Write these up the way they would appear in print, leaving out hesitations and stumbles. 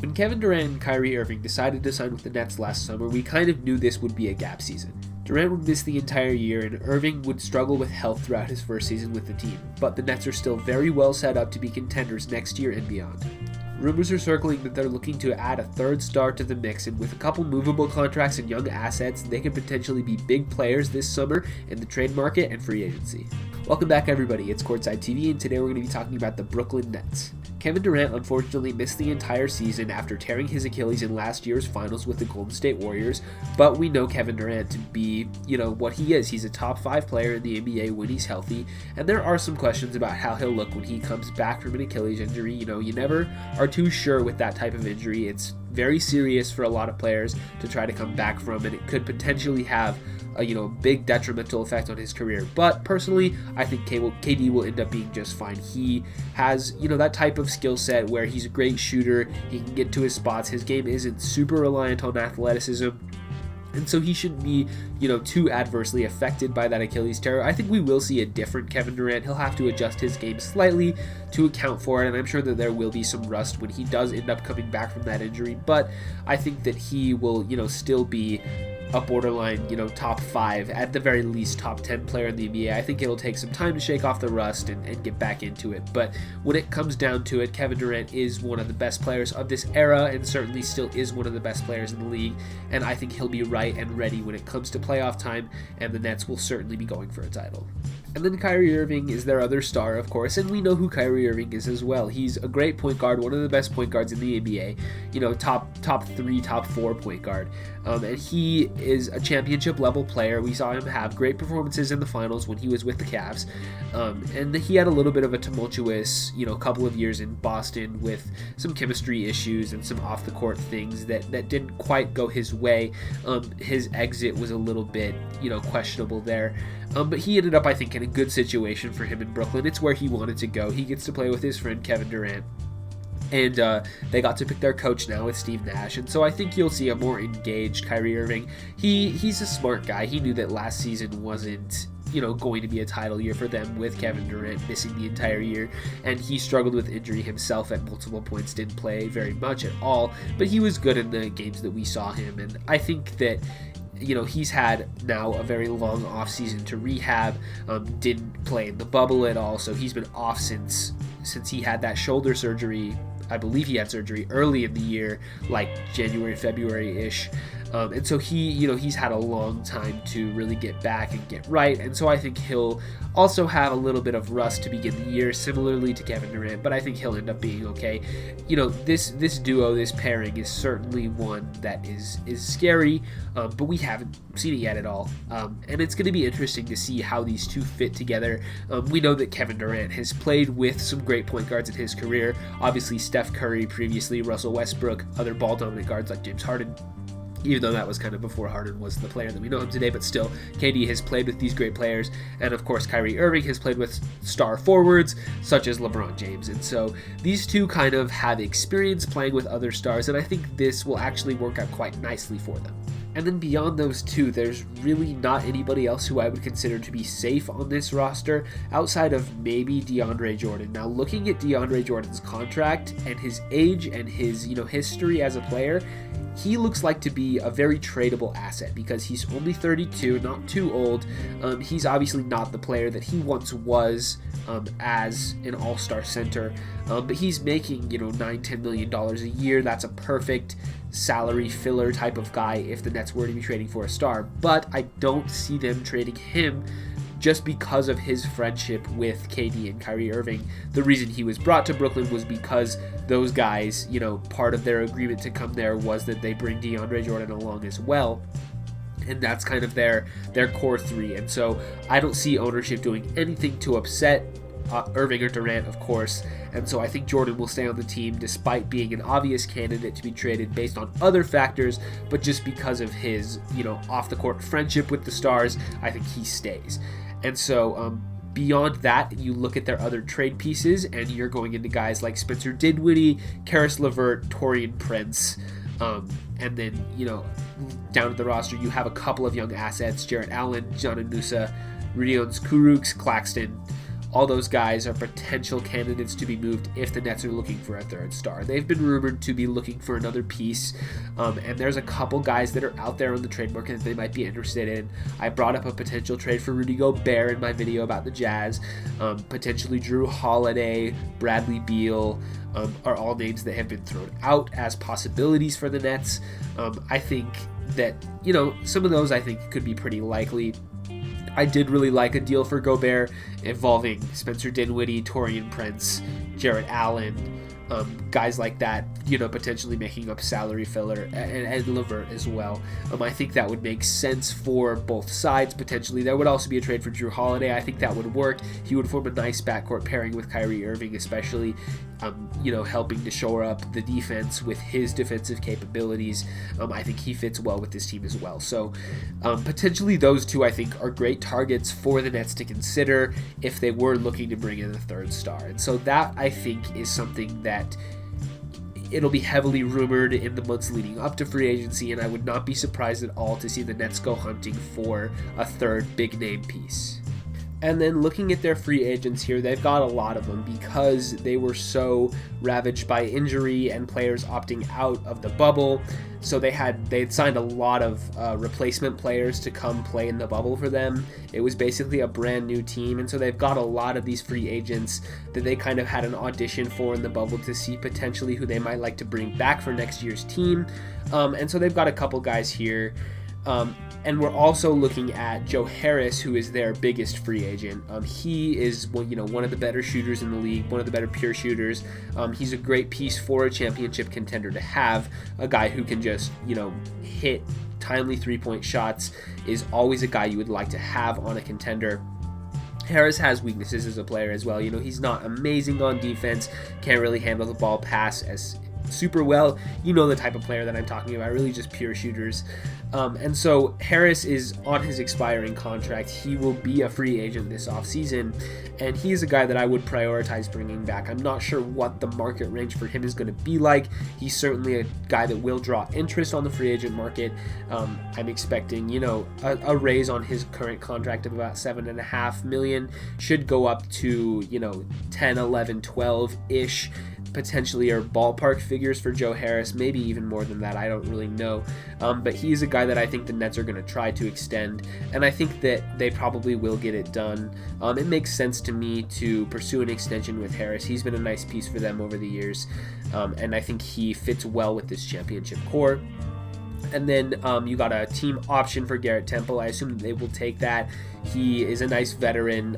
When Kevin Durant and Kyrie Irving decided to sign with the Nets last summer, we kind of knew this would be a gap season. Durant would miss the entire year and Irving would struggle with health throughout his first season with the team, but the Nets are still very well set up to be contenders next year and beyond. Rumors are circling that they're looking to add a third star to the mix, and with a couple movable contracts and young assets, they could potentially be big players this summer in the trade market and free agency. Welcome back everybody, it's Courtside TV, and today we're going to be talking about the Brooklyn Nets. Kevin Durant unfortunately missed the entire season after tearing his Achilles in last year's finals with the Golden State Warriors, but we know Kevin Durant to be, what he is. He's a top 5 player in the NBA when he's healthy, and there are some questions about how he'll look when he comes back from an Achilles injury. You never are too sure with that type of injury. It's very serious for a lot of players to try to come back from, and it could potentially have a big detrimental effect on his career. But personally, I think KD will end up being just fine. He has, that type of skill set where he's a great shooter, he can get to his spots, his game isn't super reliant on athleticism, and so he shouldn't be, too adversely affected by that Achilles tear. I think we will see a different Kevin Durant. He'll have to adjust his game slightly to account for it, and I'm sure that there will be some rust when he does end up coming back from that injury, but I think that he will, still be a borderline, top 5, at the very least top 10 player in the NBA. I think it'll take some time to shake off the rust and get back into it. But when it comes down to it, Kevin Durant is one of the best players of this era and certainly still is one of the best players in the league. And I think he'll be right and ready when it comes to playoff time, and the Nets will certainly be going for a title. And then Kyrie Irving is their other star, of course, and we know who Kyrie Irving is as well. He's a great point guard, one of the best point guards in the NBA, top 3, top 4 point guard. And he is a championship level player. We saw him have great performances in the finals when he was with the Cavs. And he had a little bit of a tumultuous, couple of years in Boston with some chemistry issues and some off the court things that didn't quite go his way. His exit was a little bit, questionable there. But he ended up, I think, in a good situation for him in Brooklyn. It's where he wanted to go. He gets to play with his friend Kevin Durant. And they got to pick their coach now with Steve Nash. And so I think you'll see a more engaged Kyrie Irving. He's a smart guy. He knew that last season wasn't going to be a title year for them with Kevin Durant missing the entire year. And he struggled with injury himself at multiple points, didn't play very much at all. But he was good in the games that we saw him. And I think that he's had now a very long off season to rehab, didn't play in the bubble at all, so he's been off since he had that shoulder surgery. I believe he had surgery early in the year, like January, February-ish. And so he's had a long time to really get back and get right. And so I think he'll also have a little bit of rust to begin the year, similarly to Kevin Durant, but I think he'll end up being okay. This duo, this pairing is certainly one that is scary, but we haven't seen it yet at all. And it's going to be interesting to see how these two fit together. We know that Kevin Durant has played with some great point guards in his career. Obviously, Steph Curry previously, Russell Westbrook, other ball-dominant guards like James Harden. Even though that was kind of before Harden was the player that we know him today, but still, KD has played with these great players, and of course Kyrie Irving has played with star forwards such as LeBron James, and so these two kind of have experience playing with other stars, and I think this will actually work out quite nicely for them. And then beyond those two, there's really not anybody else who I would consider to be safe on this roster outside of maybe DeAndre Jordan. Now, looking at DeAndre Jordan's contract and his age and his, history as a player, he looks like to be a very tradable asset because he's only 32, not too old. He's obviously not the player that he once was as an all-star center, but he's making, $9-10 million a year. That's a perfect salary filler type of guy if the Nets were to be trading for a star, but I don't see them trading him just because of his friendship with KD and Kyrie Irving. The reason he was brought to Brooklyn was because those guys, part of their agreement to come there was that they bring DeAndre Jordan along as well. And that's kind of their core 3. And so I don't see ownership doing anything to upset Irving or Durant, of course. And so I think Jordan will stay on the team despite being an obvious candidate to be traded based on other factors, but just because of his, off-the-court friendship with the stars, I think he stays. And so beyond that, you look at their other trade pieces, and you're going into guys like Spencer Dinwiddie, Karis LeVert, Taurean Prince, and then, down at the roster, you have a couple of young assets, Jarrett Allen, John Anusa, Rudions Kurucs, Claxton. all those guys are potential candidates to be moved if the Nets are looking for a third star. They've been rumored to be looking for another piece, and there's a couple guys that are out there on the trade market that they might be interested in. I brought up a potential trade for Rudy Gobert in my video about the Jazz. Potentially Drew Holiday, Bradley Beal are all names that have been thrown out as possibilities for the Nets. I think that, some of those I think could be pretty likely. I did really like a deal for Gobert involving Spencer Dinwiddie, Taurean Prince, Jarrett Allen, guys like that, potentially making up salary filler, and LeVert as well. I think that would make sense for both sides, potentially. There would also be a trade for Drew Holiday. I think that would work. He would form a nice backcourt pairing with Kyrie Irving, especially, helping to shore up the defense with his defensive capabilities. I think he fits well with this team as well. So, potentially those two, I think, are great targets for the Nets to consider if they were looking to bring in a third star. And so that, I think, is something that it'll be heavily rumored in the months leading up to free agency, and I would not be surprised at all to see the Nets go hunting for a third big name piece. And then looking at their free agents here, they've got a lot of them because they were so ravaged by injury and players opting out of the bubble. So they had signed a lot of replacement players to come play in the bubble for them. It was basically a brand new team, and so they've got a lot of these free agents that they kind of had an audition for in the bubble to see potentially who they might like to bring back for next year's team. And so they've got a couple guys here. And we're also looking at Joe Harris, who is their biggest free agent. He is one of the better shooters in the league, one of the better pure shooters. He's a great piece for a championship contender to have. A guy who can just hit timely three-point shots is always a guy you would like to have on a contender. Harris has weaknesses as a player as well. He's not amazing on defense, can't really handle the ball pass as super well. The type of player that I'm talking about, really just pure shooters. And so Harris is on his expiring contract. He will be a free agent this offseason, and he is a guy that I would prioritize bringing back. I'm not sure what the market range for him is going to be like. He's certainly a guy that will draw interest on the free agent market. I'm expecting, a raise on his current contract of about $7.5 million, should go up to, 10, 11, 12-ish. Potentially are ballpark figures for Joe Harris, maybe even more than that, I don't really know. But he's a guy that I think the Nets are going to try to extend, and I think that they probably will get it done. It makes sense to me to pursue an extension with Harris. He's been a nice piece for them over the years, and I think he fits well with this championship core. And then you got a team option for Garrett Temple. I assume they will take that. He is a nice veteran,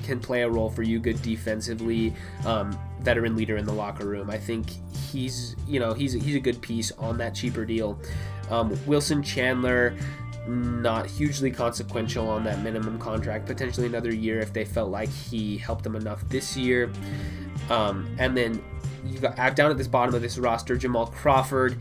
can play a role for you, good defensively, veteran leader in the locker room. I think he's a good piece on that cheaper deal. Wilson Chandler, not hugely consequential on that minimum contract, potentially another year if they felt like he helped them enough this year. And then you got down at this bottom of this roster, Jamal Crawford.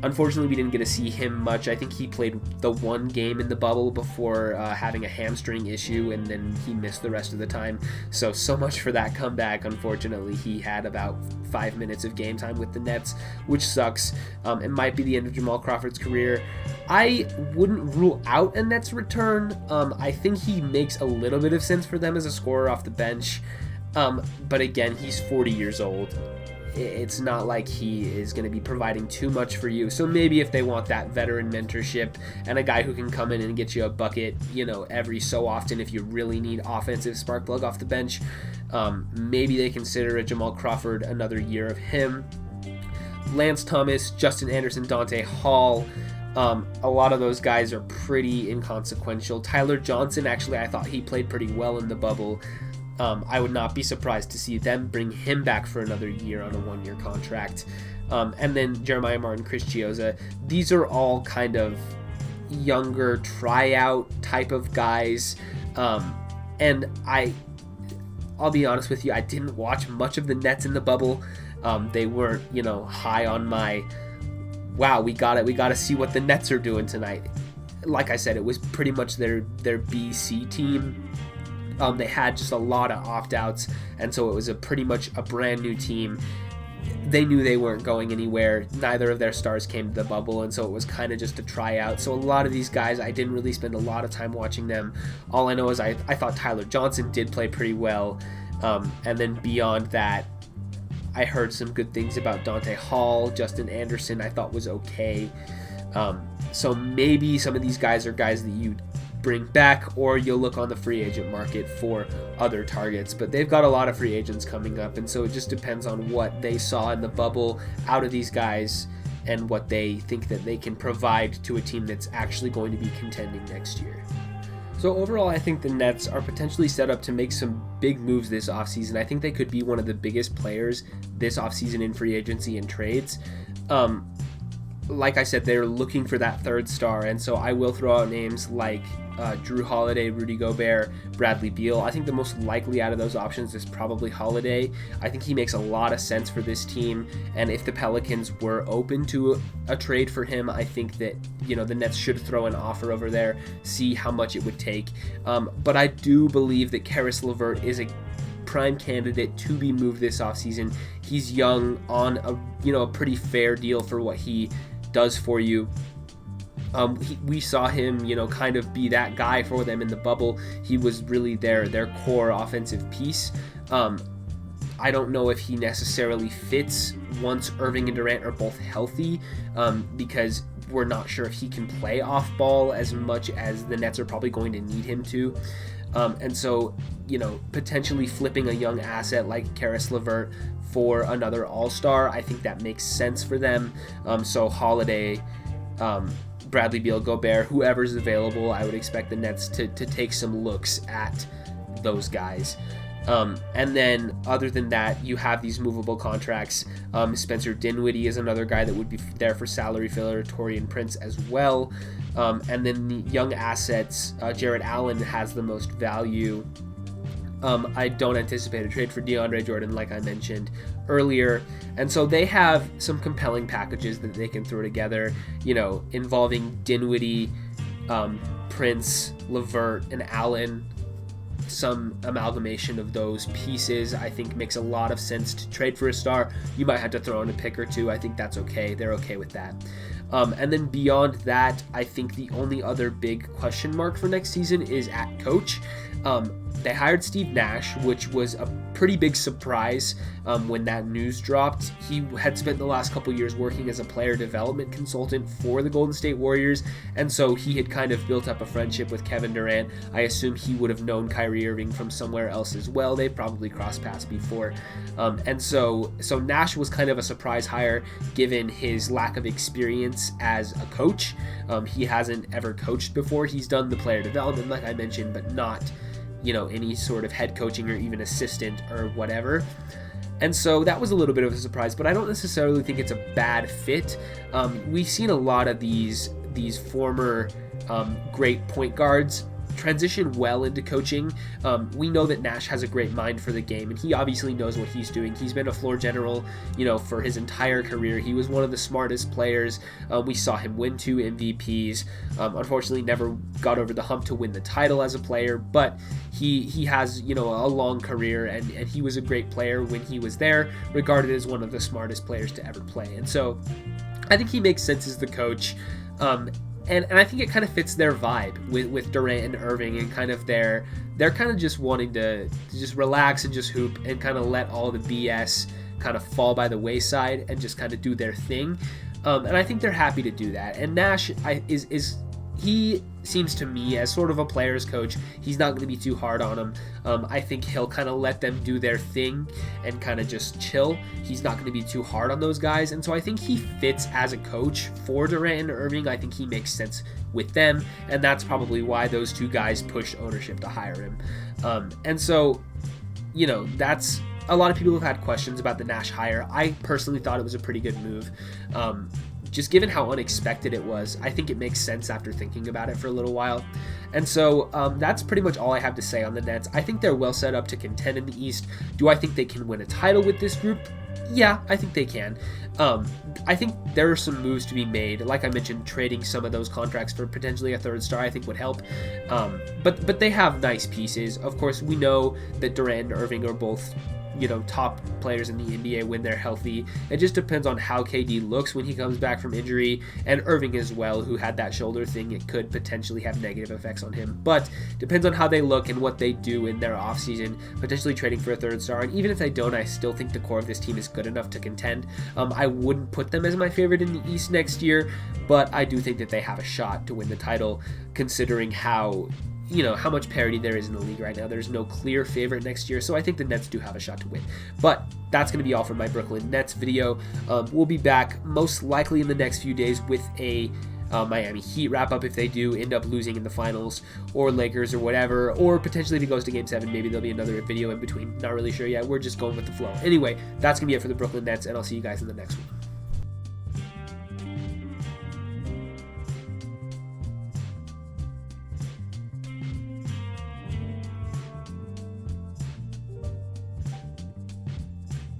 Unfortunately, we didn't get to see him much. I think he played the one game in the bubble before having a hamstring issue, and then he missed the rest of the time. So much for that comeback. Unfortunately, he had about 5 minutes of game time with the Nets, which sucks. It might be the end of Jamal Crawford's career. I wouldn't rule out a Nets return. I think he makes a little bit of sense for them as a scorer off the bench. But again, he's 40 years old. It's not like he is going to be providing too much for you. So maybe if they want that veteran mentorship and a guy who can come in and get you a bucket, every so often if you really need offensive spark plug off the bench, maybe they consider a Jamal Crawford another year of him. Lance Thomas, Justin Anderson, Dante Hall, a lot of those guys are pretty inconsequential. Tyler Johnson, actually, I thought he played pretty well in the bubble. I would not be surprised to see them bring him back for another year on a 1-year contract. And then Jeremiah Martin, Chris Chiozza. These are all kind of younger tryout type of guys. And I'll be honest with you, I didn't watch much of the Nets in the bubble. They weren't, high on my, wow, we gotta see what the Nets are doing tonight. Like I said, it was pretty much their BC team. They had just a lot of opt-outs, and so it was pretty much a brand new team. They knew they weren't going anywhere. Neither of their stars came to the bubble, and so it was kind of just a tryout. So a lot of these guys, I didn't really spend a lot of time watching them. All I know is I thought Tyler Johnson did play pretty well. And then beyond that, I heard some good things about Dante Hall. Justin Anderson I thought was okay. So maybe some of these guys are guys that you bring back, or you'll look on the free agent market for other targets. But they've got a lot of free agents coming up, and so it just depends on what they saw in the bubble out of these guys and what they think that they can provide to a team that's actually going to be contending next year. So overall, I think the Nets are potentially set up to make some big moves this offseason. I think they could be one of the biggest players this offseason in free agency and trades. Like I said, they're looking for that third star, and so I will throw out names like Drew Holiday, Rudy Gobert, Bradley Beal. I think the most likely out of those options is probably Holiday. I think he makes a lot of sense for this team, and if the Pelicans were open to a trade for him, I think that, the Nets should throw an offer over there, see how much it would take. But I do believe that Caris LeVert is a prime candidate to be moved this offseason. He's young, on a pretty fair deal for what he does for you. We saw him, kind of be that guy for them in the bubble. He was really their core offensive piece. I don't know if he necessarily fits once Irving and Durant are both healthy, because we're not sure if he can play off ball as much as the Nets are probably going to need him to. And so, potentially flipping a young asset like Caris LeVert for another all-star, I think that makes sense for them. So Holiday, Bradley Beal, Gobert, whoever's available, I would expect the Nets to take some looks at those guys. And then other than that, you have these movable contracts. Spencer Dinwiddie is another guy that would be there for salary filler, Taurean Prince as well. And then the young assets, Jarrett Allen has the most value. I don't anticipate a trade for DeAndre Jordan, like I mentioned earlier. And so they have some compelling packages that they can throw together, involving Dinwiddie, Prince, LeVert, and Allen. Some amalgamation of those pieces I think makes a lot of sense to trade for a star. You might have to throw in a pick or two. I think that's okay. They're okay with that. And then beyond that, I think the only other big question mark for next season is at coach. They hired Steve Nash, which was a pretty big surprise when that news dropped. He had spent the last couple years working as a player development consultant for the Golden State Warriors, and so he had kind of built up a friendship with Kevin Durant. I assume he would have known Kyrie Irving from somewhere else as well. They probably crossed paths before. And so Nash was kind of a surprise hire given his lack of experience as a coach. He hasn't ever coached before. He's done the player development, like I mentioned, but not any sort of head coaching or even assistant or whatever. And so that was a little bit of a surprise, but I don't necessarily think it's a bad fit. We've seen a lot of these former great point guards transition well into coaching. We know that Nash has a great mind for the game, and he obviously knows what he's doing. He's been a floor general, for his entire career. He was one of the smartest players. We saw him win 2 MVPs. Unfortunately, never got over the hump to win the title as a player, but he has, a long career, and he was a great player when he was there, regarded as one of the smartest players to ever play. And so I think he makes sense as the coach. And I think it kind of fits their vibe with Durant and Irving, and kind of they're kind of just wanting to just relax and just hoop and kind of let all the BS kind of fall by the wayside and just kind of do their thing. And I think they're happy to do that. And Nash he seems to me as sort of a player's coach. He's not going to be too hard on them. I think he'll kind of let them do their thing and kind of just chill. He's not going to be too hard on those guys. And so I think he fits as a coach for Durant and Irving. I think he makes sense with them. And that's probably why those two guys pushed ownership to hire him. And so, that's a lot of people have had questions about the Nash hire. I personally thought it was a pretty good move. Just given how unexpected it was, I think it makes sense after thinking about it for a little while. And so that's pretty much all I have to say on the Nets. I think they're well set up to contend in the East. Do I think they can win a title with this group? Yeah, I think they can. I think there are some moves to be made. Like I mentioned, trading some of those contracts for potentially a third star I think would help. But they have nice pieces. Of course, we know that Durant and Irving are both top players in the NBA when they're healthy. It just depends on how KD looks when he comes back from injury, and Irving as well, who had that shoulder thing. It could potentially have negative effects on him, but depends on how they look and what they do in their offseason, potentially trading for a third star. And even if they don't, I still think the core of this team is good enough to contend. I wouldn't put them as my favorite in the East next year, but I do think that they have a shot to win the title, considering how much parity there is in the league right now. There's no clear favorite next year, so I think the Nets do have a shot to win. But that's going to be all for my Brooklyn Nets video. We'll be back most likely in the next few days with a Miami Heat wrap up if they do end up losing in the finals, or Lakers or whatever, or potentially if it goes to Game 7, maybe there'll be another video in between. Not really sure yet. We're just going with the flow. Anyway, that's going to be it for the Brooklyn Nets, and I'll see you guys in the next one.